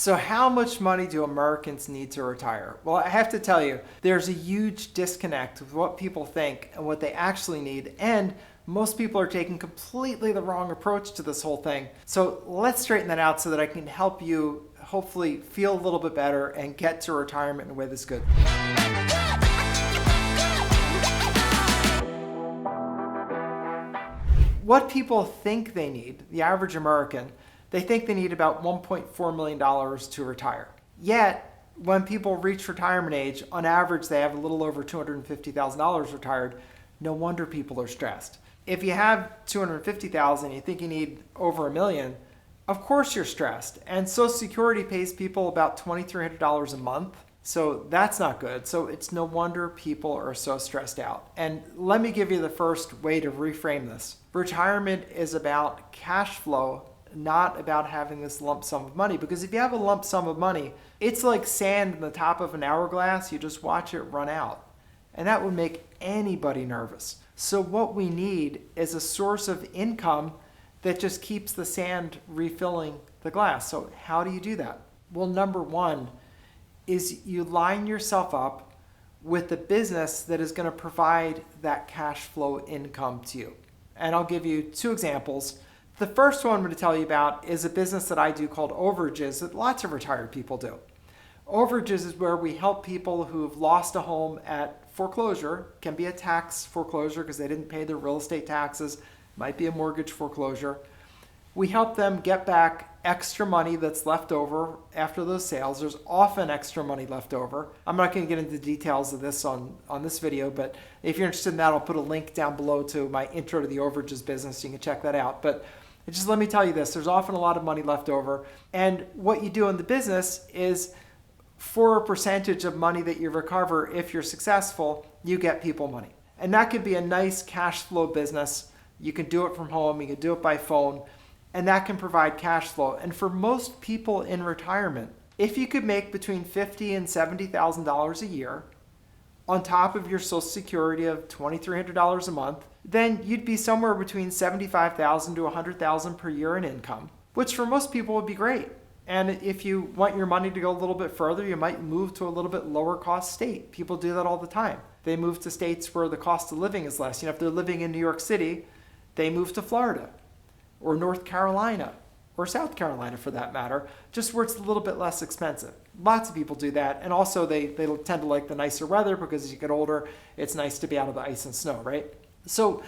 So how much money do Americans need to retire? Well, I have to tell you, there's a huge disconnect with what people think and what they actually need, and most people are taking completely the wrong approach to this whole thing. So let's straighten that out so that I can help you hopefully feel a little bit better and get to retirement in a way that's good. What people think they need, the average American, they think they need about $1.4 million to retire. Yet, when people reach retirement age, on average, they have a little over $250,000 retired. No wonder people are stressed. If you have $250,000 and you think you need over $1 million, of course you're stressed. And Social Security pays people about $2,300 a month. So that's not good. So it's no wonder people are so stressed out. And let me give you the first way to reframe this. Retirement is about cash flow, not about having this lump sum of money. Because if you have a lump sum of money, it's like sand in the top of an hourglass. You just watch it run out. And that would make anybody nervous. So what we need is a source of income that just keeps the sand refilling the glass. So how do you do that? Well, number one is you line yourself up with a business that is going to provide that cash flow income to you. And I'll give you two examples. The first one I'm going to tell you about is a business that I do called Overages that lots of retired people do. Overages is where we help people who've lost a home at foreclosure. It can be a tax foreclosure because they didn't pay their real estate taxes. It might be a mortgage foreclosure. We help them get back extra money that's left over after those sales. There's often extra money left over. I'm not going to get into the details of this on this video, but if you're interested in that, I'll put a link down below to my intro to the Overages business. You can check that out. But just let me tell you this, there's often a lot of money left over. And what you do in the business is for a percentage of money that you recover, if you're successful, you get people money. And that could be a nice cash flow business. You can do it from home, you can do it by phone, and that can provide cash flow. And for most people in retirement, if you could make between $50,000 and $70,000 a year on top of your Social Security of $2,300 a month, then you'd be somewhere between $75,000 to $100,000 per year in income, which for most people would be great. And if you want your money to go a little bit further, you might move to a little bit lower cost state. People do that all the time. They move to states where the cost of living is less. If they're living in New York City, they move to Florida or North Carolina or South Carolina for that matter, just where it's a little bit less expensive. Lots of people do that. And also they tend to like the nicer weather because as you get older, it's nice to be out of the ice and snow, right? So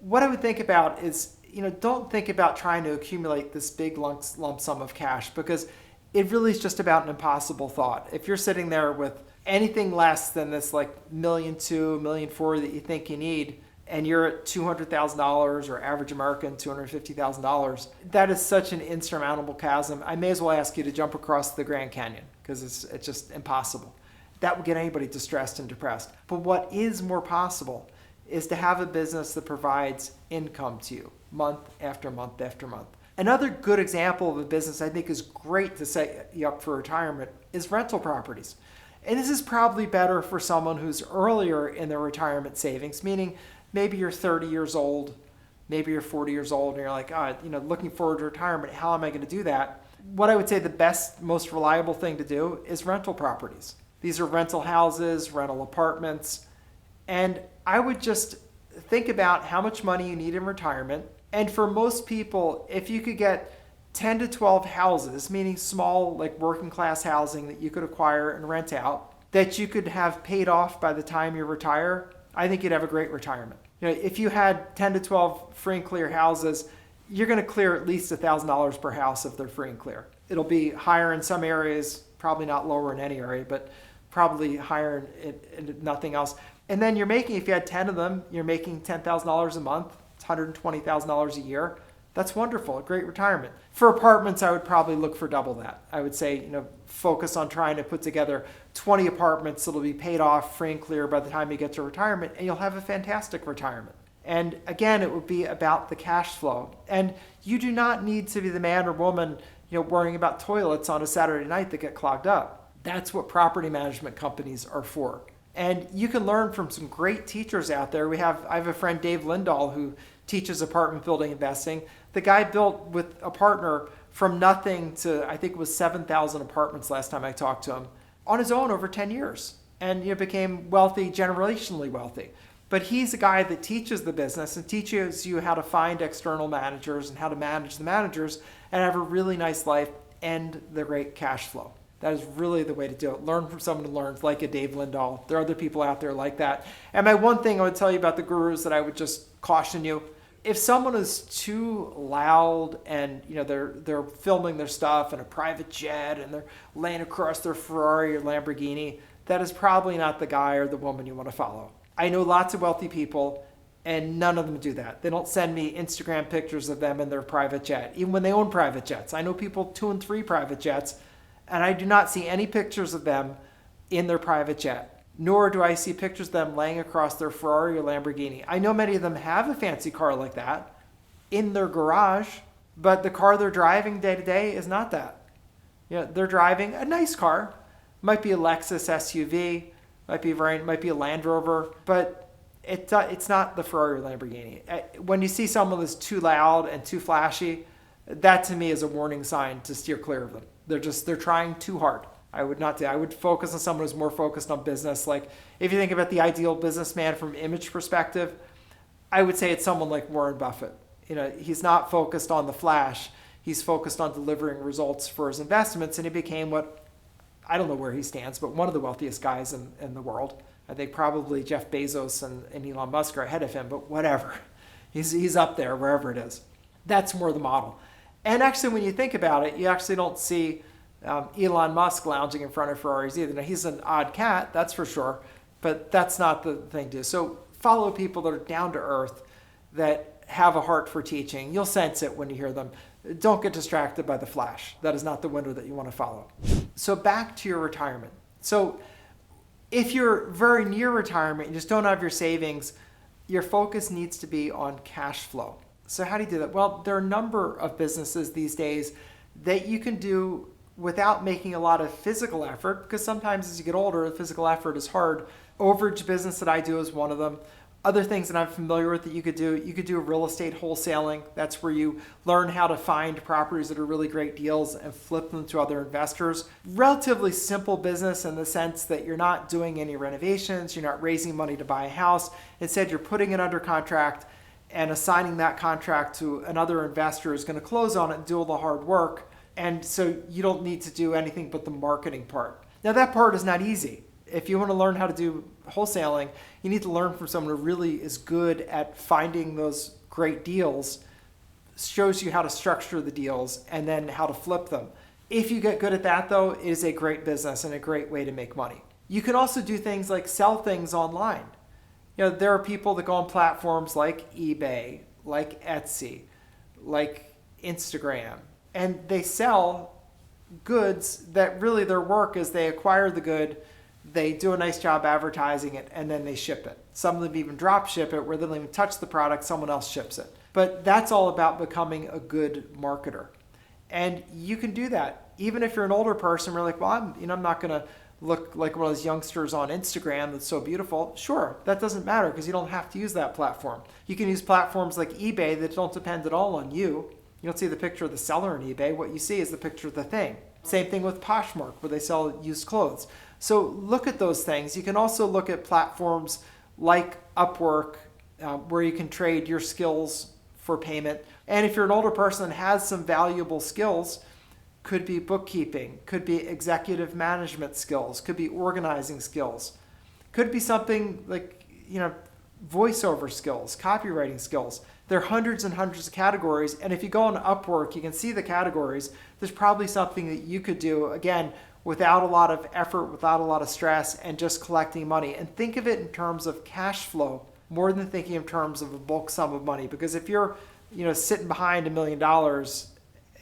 what I would think about is, don't think about trying to accumulate this big lump sum of cash because it really is just about an impossible thought. If you're sitting there with anything less than this like $1.2 million, $1.4 million that you think you need, and you're at $200,000 or average American $250,000, that is such an insurmountable chasm. I may as well ask you to jump across the Grand Canyon because it's just impossible. That would get anybody distressed and depressed. But what is more possible is to have a business that provides income to you month after month after month. Another good example of a business I think is great to set you up for retirement is rental properties. And this is probably better for someone who's earlier in their retirement savings, meaning maybe you're 30 years old, maybe you're 40 years old, and you're like, looking forward to retirement. How am I going to do that? What I would say the best, most reliable thing to do is rental properties. These are rental houses, rental apartments, and I would just think about how much money you need in retirement. And for most people, if you could get 10 to 12 houses, meaning small, like working class housing that you could acquire and rent out, that you could have paid off by the time you retire, I think you'd have a great retirement. If you had 10 to 12 free and clear houses, you're going to clear at least $1,000 per house if they're free and clear. It'll be higher in some areas, probably not lower in any area, but probably higher in nothing else. And then if you had 10 of them, you're making $10,000 a month. It's $120,000 a year. That's wonderful, a great retirement. For apartments, I would probably look for double that. I would say, focus on trying to put together 20 apartments that'll be paid off free and clear by the time you get to retirement, and you'll have a fantastic retirement. And again, it would be about the cash flow. And you do not need to be the man or woman, worrying about toilets on a Saturday night that get clogged up. That's what property management companies are for. And you can learn from some great teachers out there. I have a friend, Dave Lindahl, who teaches apartment building investing. The guy built with a partner from nothing to, I think it was 7,000 apartments last time I talked to him, on his own over 10 years. And became wealthy, generationally wealthy. But he's a guy that teaches the business and teaches you how to find external managers and how to manage the managers and have a really nice life and the great cash flow. That is really the way to do it. Learn from someone who learns, like a Dave Lindahl. There are other people out there like that. And my one thing I would tell you about the gurus that I would just caution you, if someone is too loud and they're filming their stuff in a private jet and they're laying across their Ferrari or Lamborghini, that is probably not the guy or the woman you want to follow. I know lots of wealthy people, and none of them do that. They don't send me Instagram pictures of them in their private jet, even when they own private jets. I know people 2 and 3 private jets, and I do not see any pictures of them in their private jet, nor do I see pictures of them laying across their Ferrari or Lamborghini. I know many of them have a fancy car like that in their garage, but the car they're driving day to day is not that. They're driving a nice car. Might be a Lexus SUV, might be a Land Rover, but it's not the Ferrari or Lamborghini. When you see someone that's too loud and too flashy, that to me is a warning sign to steer clear of them. They're trying too hard. I would not do. I would focus on someone who's more focused on business. Like if you think about the ideal businessman from an image perspective, I would say it's someone like Warren Buffett. He's not focused on the flash. He's focused on delivering results for his investments, and he became what, I don't know where he stands, but one of the wealthiest guys in the world. I think probably Jeff Bezos and Elon Musk are ahead of him, but whatever. He's up there, wherever it is. That's more the model. And actually, when you think about it, you actually don't see Elon Musk lounging in front of Ferraris either. Now, he's an odd cat, that's for sure, but that's not the thing to do. So follow people that are down to earth, that have a heart for teaching. You'll sense it when you hear them. Don't get distracted by the flash. That is not the window that you want to follow. So back to your retirement. So if you're very near retirement and just don't have your savings, your focus needs to be on cash flow. So how do you do that? Well, there are a number of businesses these days that you can do without making a lot of physical effort, because sometimes as you get older, the physical effort is hard. Overage business that I do is one of them. Other things that I'm familiar with that you could do real estate wholesaling. That's where you learn how to find properties that are really great deals and flip them to other investors. Relatively simple business in the sense that you're not doing any renovations, you're not raising money to buy a house. Instead, you're putting it under contract and assigning that contract to another investor who's going to close on it and do all the hard work. And so you don't need to do anything but the marketing part. Now that part is not easy. If you want to learn how to do wholesaling, you need to learn from someone who really is good at finding those great deals, shows you how to structure the deals, and then how to flip them. If you get good at that, though, it is a great business and a great way to make money. You can also do things like sell things online. There are people that go on platforms like eBay, like Etsy, like Instagram, and they sell goods that really their work is they acquire the good, they do a nice job advertising it, and then they ship it. Some of them even drop ship it where they don't even touch the product, someone else ships it. But that's all about becoming a good marketer. And you can do that. Even if you're an older person, we're like, well, I'm not going to look like one of those youngsters on Instagram that's so beautiful. Sure, that doesn't matter because you don't have to use that platform. You can use platforms like eBay that don't depend at all on you. You don't see the picture of the seller on eBay. What you see is the picture of the thing. Same thing with Poshmark, where they sell used clothes. So look at those things. You can also look at platforms like Upwork, where you can trade your skills for payment. And if you're an older person that has some valuable skills, could be bookkeeping, could be executive management skills, could be organizing skills, could be something like, voiceover skills, copywriting skills. There are hundreds and hundreds of categories. And if you go on Upwork, you can see the categories. There's probably something that you could do, again, without a lot of effort, without a lot of stress, and just collecting money. And think of it in terms of cash flow more than thinking in terms of a bulk sum of money. Because if you're, sitting behind $1 million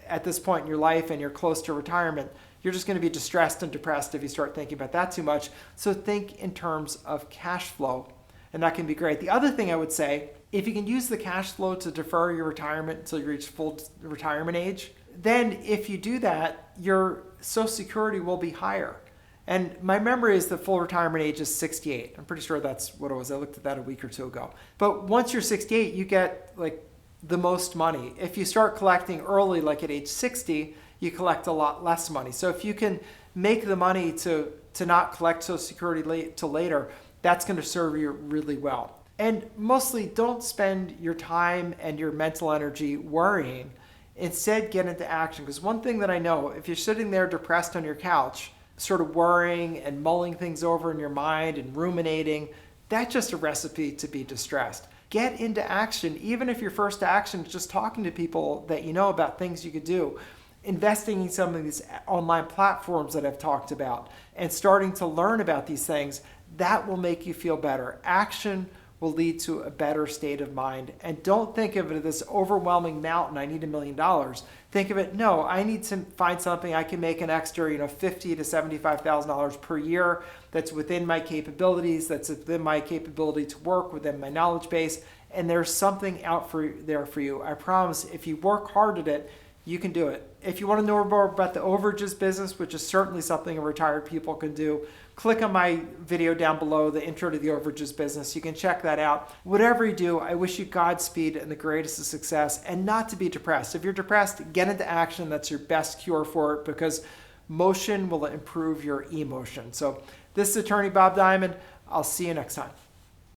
at this point in your life and you're close to retirement, you're just going to be distressed and depressed if you start thinking about that too much. So think in terms of cash flow, and that can be great. The other thing I would say, if you can use the cash flow to defer your retirement until you reach full retirement age, then if you do that, your Social Security will be higher. And my memory is the full retirement age is 68. I'm pretty sure that's what it was. I looked at that a week or two ago. But once you're 68, you get like the most money. If you start collecting early, like at age 60, you collect a lot less money. So if you can make the money to not collect Social Security till later, that's going to serve you really well. And mostly, don't spend your time and your mental energy worrying. Instead, get into action. Because one thing that I know, if you're sitting there depressed on your couch, sort of worrying and mulling things over in your mind and ruminating, that's just a recipe to be distressed. Get into action, even if your first action is just talking to people that you know about things you could do, investing in some of these online platforms that I've talked about, and starting to learn about these things. That will make you feel better. Action will lead to a better state of mind. And don't think of it as this overwhelming mountain, I need $1 million. Think of it, no, I need to find something I can make an extra, $50,000 to $75,000 per year that's within my capabilities, that's within my capability to work, within my knowledge base, and there's something out there for you. I promise, if you work hard at it, you can do it. If you want to know more about the Overages Business, which is certainly something retired people can do, click on my video down below, the intro to the Overages Business. You can check that out. Whatever you do, I wish you Godspeed and the greatest of success, and not to be depressed. If you're depressed, get into action. That's your best cure for it, because motion will improve your emotion. So this is Attorney Bob Diamond. I'll see you next time.